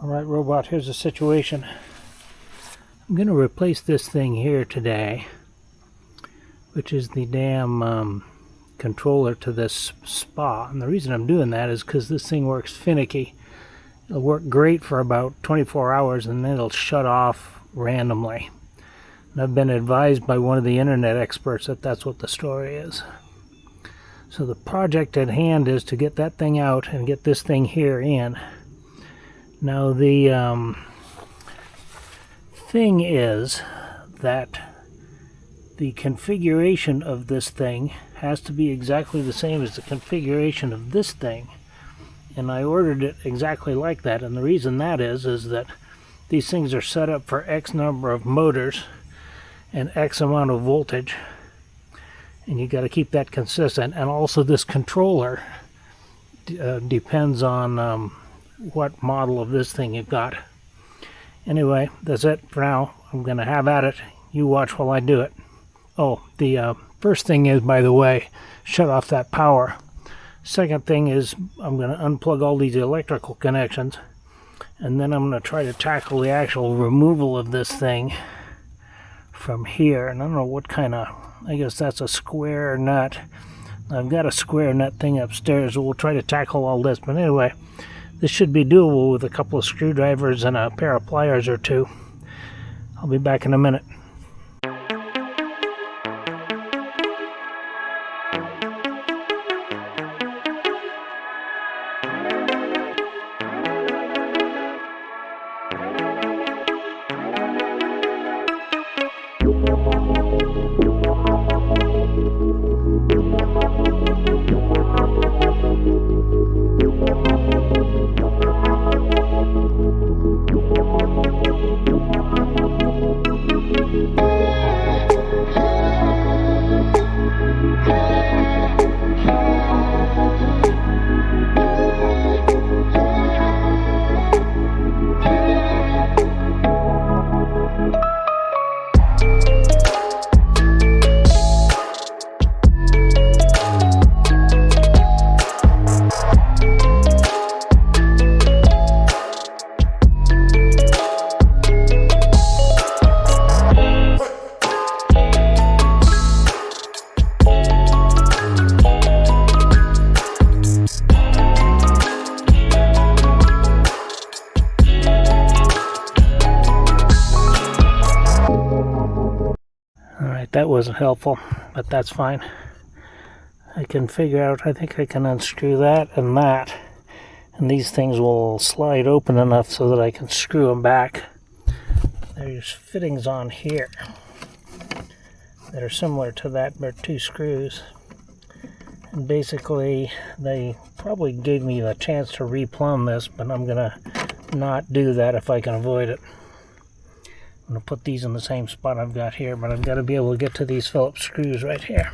Alright, robot, here's the situation. I'm going to replace this thing here today, which is the damn controller to this spa. And the reason I'm doing that is because this thing works finicky. It'll work great for about 24 hours and then it'll shut off randomly. And I've been advised by one of the internet experts that that's what the story is. So the project at hand is to get that thing out and get this thing here in. Now the thing is that the configuration of this thing has to be exactly the same as the configuration of this thing. And I ordered it exactly like that. And the reason that is that these things are set up for X number of motors and X amount of voltage. And you got to keep that consistent. And also this controller depends on what model of this thing you've got. Anyway, that's it for now. I'm going to have at it. You watch while I do it. Oh, the first thing is, by the way, shut off that power. Second thing is I'm going to unplug all these electrical connections. And then I'm going to try to tackle the actual removal of this thing from here. And I don't know what kind of, I guess that's a square nut. I've got a square nut thing upstairs. We'll try to tackle all this. But anyway, this should be doable with a couple of screwdrivers and a pair of pliers or two. I'll be back in a minute. That wasn't helpful, but that's fine. I can figure out, I think I can unscrew that and that, and these things will slide open enough so that I can screw them back. There's fittings on here that are similar to that, but 2 screws. And basically, they probably gave me the chance to replumb this, but I'm gonna not do that if I can avoid it. I'm going to put these in the same spot I've got here, but I've got to be able to get to these Phillips screws right here.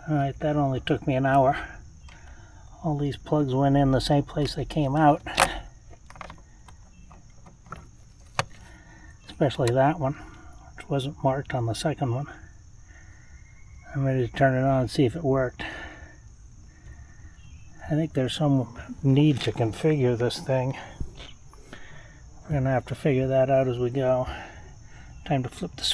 Alright, that only took me an hour. All these plugs went in the same place they came out. Especially that one, which wasn't marked on the second one. I'm ready to turn it on and see if it worked. I think there's some need to configure this thing. We're going to have to figure that out as we go. Time to flip the switch.